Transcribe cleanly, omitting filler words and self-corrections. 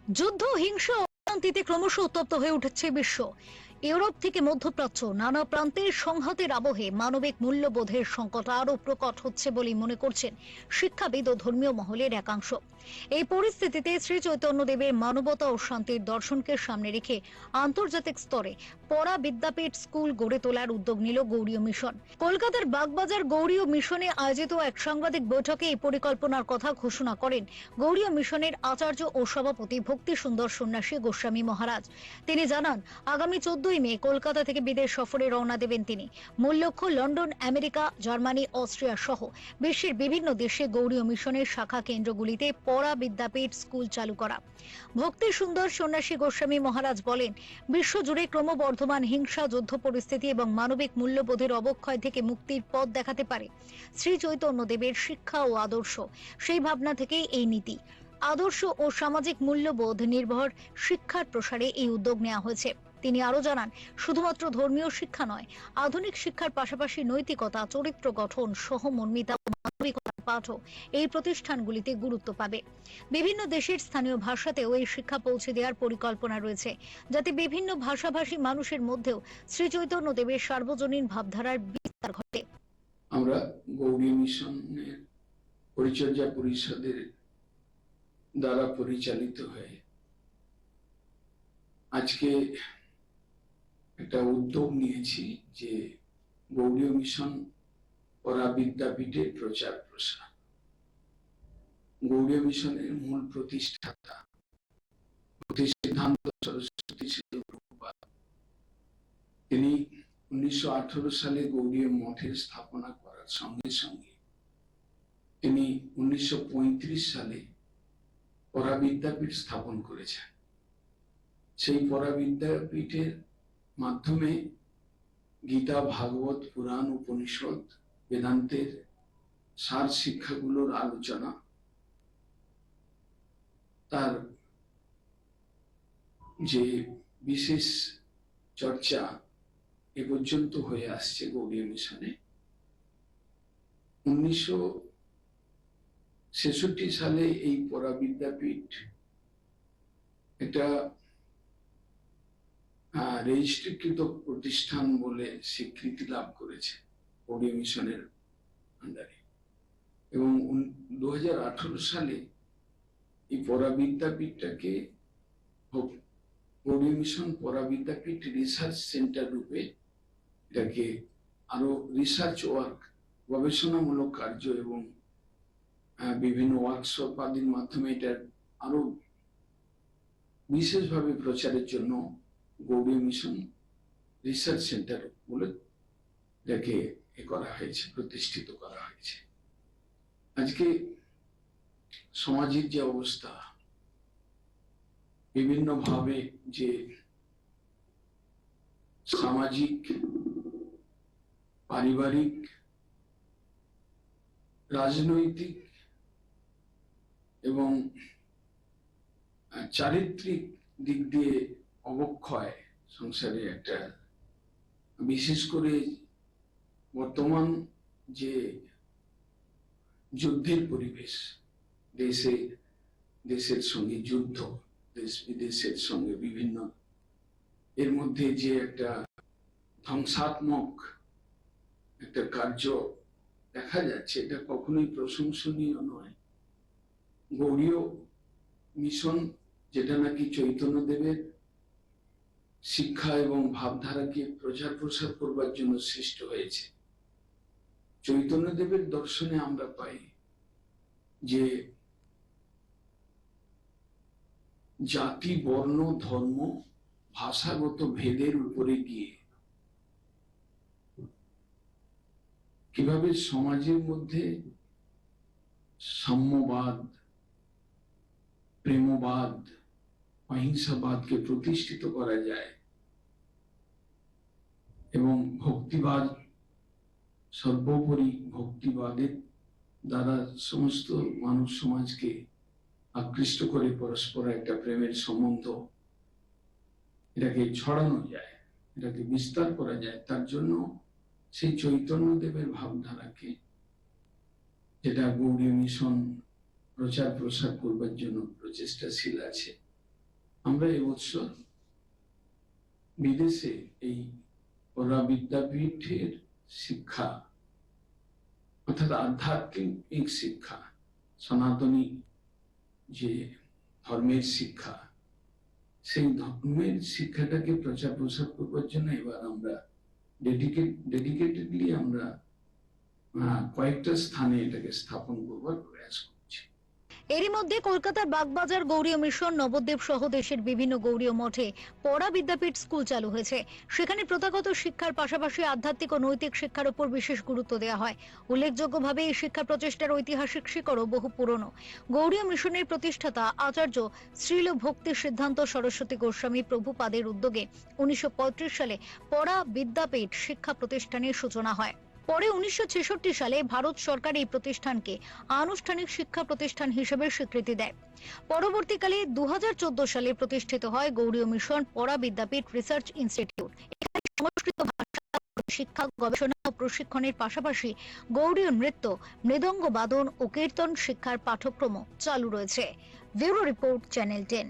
যুদ্ধ, হিংসা ও অশান্তিতে ক্রমশ উত্তপ্ত হয়ে উঠেছে বিশ্ব। ইউরোপ থেকে মধ্যপ্রাচ্য নানা প্রান্তের সংঘাতের আবহে মানবিক মূল্যবোধের সংকট আরও প্রকট হচ্ছে বলে মনে করছেন শিক্ষাবিদ ও ধর্মীয় মহলের একাংশ। এই পরিস্থিতিতে শ্রী চৈতন্যদেবের মানবতা ও শান্তির দর্শনকে সামনে রেখে আন্তর্জাতিক স্তরে পড়া বিদ্যাপীঠ স্কুল গড়ে তোলার উদ্যোগ নিল গৌড়ীয় মিশন। কলকাতার বাগবাজার গৌড়ীয় মিশনে আয়োজিত এক সাংবাদিক বৈঠকে এই পরিকল্পনার কথা ঘোষণা করেন গৌড়ীয় মিশনের আচার্য ও সভাপতি ভক্তি সুন্দর সন্ন্যাসী গোস্বামী মহারাজ। তিনি জানান, আগামী 14ই মে কলকাতা থেকে বিদেশ সফরে রওনা দেবেন তিনি। মূল লক্ষ্য লন্ডন, আমেরিকা, জার্মানি, অস্ট্রিয়া সহ বিশ্বের বিভিন্ন দেশে গৌড়ীয় মিশনের শাখা কেন্দ্রগুলিতে পড়া বিদ্যাপীঠ স্কুল চালু করা। ভক্তি সুন্দর সন্ন্যাসী গোস্বামী মহারাজ বলেন, বিশ্বজুড়ে ক্রমবর্ধমান হিংসা, যুদ্ধ পরিস্থিতি এবং মানবিক মূল্যবোধের অবক্ষয় থেকে মুক্তির পথ দেখাতে পারে শ্রী চৈতন্যদেবের শিক্ষা ও আদর্শ। সেই ভাবনা থেকেই এই নীতি, আদর্শ ও সামাজিক মূল্যবোধ নির্ভর শিক্ষার প্রসারে এই উদ্যোগ নেওয়া হয়েছে। তিনি আরো জানান, শুধুমাত্র ধর্মীয় শিক্ষা নয়, আধুনিক শিক্ষার পাশাপাশি নৈতিকতা, চরিত্র গঠন, সহমর্মিতা ও মানবিকতার পাঠও এই প্রতিষ্ঠানগুলিতে গুরুত্ব পাবে। বিভিন্ন দেশের স্থানীয় ভাষাতেও এই শিক্ষা পৌঁছে দেওয়ার পরিকল্পনা রয়েছে, যাতে বিভিন্ন ভাষাভাষী মানুষের মধ্যেও শ্রী চৈতন্যদেবের সার্বজনীন ভাবধারার বিস্তার ঘটে। আমরা গৌড়ী মিশনের পরিচর্যা পরিষদের দ্বারা পরিচালিত হয়ে আজকে একটা উদ্যোগ নিয়েছি যে গৌড়ীয় মিশন পড়া বিদ্যাপীঠের প্রচার প্রসার। গৌড়ীয় মিশনের মূল প্রতিষ্ঠাতা সিদ্ধান্ত সরস্বতী প্রভুপাদ, তিনি 1918 সালে গৌড়ীয় মঠের স্থাপনা করার সঙ্গে সঙ্গে তিনি 1935 সালে পড়া বিদ্যাপীঠ স্থাপন করেছেন। সেই পড়া বিদ্যাপীঠের মাধ্যমে গীতা, ভাগবত, পুরাণ, উপনিষদ, বেদান্তের সার শিক্ষাগুলোর আলোচনা, তার যে বিশেষ চর্চা এ পর্যন্ত হয়ে আসছে গৌড়ীয় মিশনে। 1966 সালে এই পড়া বিদ্যাপীঠ এটা রেজিস্ট্রিকৃত প্রতিষ্ঠান বলে স্বীকৃতি লাভ করেছে গৌড়ীয় মিশনের আন্ডারে, এবং 2018 সালে এই পড়া বিদ্যাপীঠটাকে গৌড়ীয় মিশন পড়া বিদ্যাপীঠ রিসার্চ সেন্টার রূপে এটাকে আরো রিসার্চ ওয়ার্ক, গবেষণামূলক কার্য এবং বিভিন্ন ওয়ার্কশপ আদির মাধ্যমে এটা আরো বিশেষভাবে প্রচারের জন্য গৌড়ীয় মিশন রিসার্চ সেন্টার বলে এটাকে করা হয়েছে, প্রতিষ্ঠিত করা হয়েছে। আজকে সমাজের যে অবস্থা, বিভিন্ন ভাবে যে সামাজিক, পারিবারিক, রাজনৈতিক এবং চারিত্রিক দিক দিয়ে অবক্ষয় সংসারে একটা, বিশেষ করে বর্তমান যে যুদ্ধের পরিবেশ, দেশের সঙ্গে যুদ্ধ, দেশ বিদেশের সঙ্গে বিভিন্ন, এর মধ্যে যে একটা ধ্বংসাত্মক একটা কার্য দেখা যাচ্ছে, এটা কখনোই প্রশংসনীয় নয়। গৌড়ীয় মিশন, যেটা নাকি চৈতন্যদেবের শিক্ষা এবং ভাবধারাকে প্রচার প্রসার করবার জন্য সৃষ্ট হয়েছে, চৈতন্যদেবের দর্শনে আমরা পাই যে জাতি, বর্ণ, ধর্ম, ভাষাগত ভেদের উপরে গিয়ে কিভাবে সমাজের মধ্যে সাম্যবাদ, প্রেমবাদ, অহিংসাবাদকে প্রতিষ্ঠিত করা যায় এবং ভক্তিবাদ, সর্বোপরি ভক্তিবাদের দ্বারা সমস্ত মানব সমাজকে আকৃষ্ট করে পরস্পর একটা প্রেমের সম্বন্ধ এটাকে ছড়ানো যায়, এটাকে বিস্তার করা যায়। তার জন্য সেই চৈতন্যদেবের ভাবধারাকে, যেটা গৌড়ীয় মিশন প্রচার প্রসার করবার জন্য প্রচেষ্টাশীল আছে, আমরা এবছর বিদেশে এই ওরা বিদ্যাপীঠের শিক্ষা অর্থাৎ আধ্যাত্মিক শিক্ষা, সনাতনী যে ধর্মের শিক্ষা, সেই ধর্মের শিক্ষাটাকে প্রচার প্রসার করবার জন্য এবার আমরা ডেডিকেটেডলি আমরা কয়েকটা স্থানে এটাকে স্থাপন করবার প্রয়াস করছি। এরই মধ্যে কলকাতার বাগবাজার গৌড়ীয় মিশন, নবদ্বীপ সহ দেশের বিভিন্ন গৌড়ীয় মঠে পড়া বিদ্যাপীঠ স্কুল চালু হয়েছে। সেখানে প্রথাগত শিক্ষার পাশাপাশি আধ্যাত্মিক ও নৈতিক শিক্ষার উপর বিশেষ গুরুত্ব দেওয়া হয়। উল্লেখযোগ্যভাবে এই শিক্ষা প্রচেষ্টার ঐতিহাসিক শিকড়ও বহু পুরনো। গৌড়ীয় মিশনের প্রতিষ্ঠাতা আচার্য শ্রীল ভক্তি সিদ্ধান্ত সরস্বতী গোস্বামী প্রভুপাদের উদ্যোগে 1935 সালে পড়া বিদ্যাপীঠ শিক্ষা প্রতিষ্ঠানের সূচনা হয়। পরে 1966 সালে ভারত সরকার এই প্রতিষ্ঠানকে আনুষ্ঠানিক শিক্ষা প্রতিষ্ঠান হিসেবে স্বীকৃতি দেয়। পরবর্তীকালে 2014 সালে প্রতিষ্ঠিত হয় গৌড়ীয় মিশন পড়া বিদ্যাপীঠ রিসার্চ ইনস্টিটিউট। এখানে সংস্কৃত ভাষা শিক্ষা, গবেষণা ও প্রশিক্ষণের পাশাপাশি গৌড়ীয় নৃত্য, মৃদঙ্গ বাদন ও কীর্তন শিক্ষার পাঠ্যক্রম চালু রয়েছে। Bureau report, channel 10।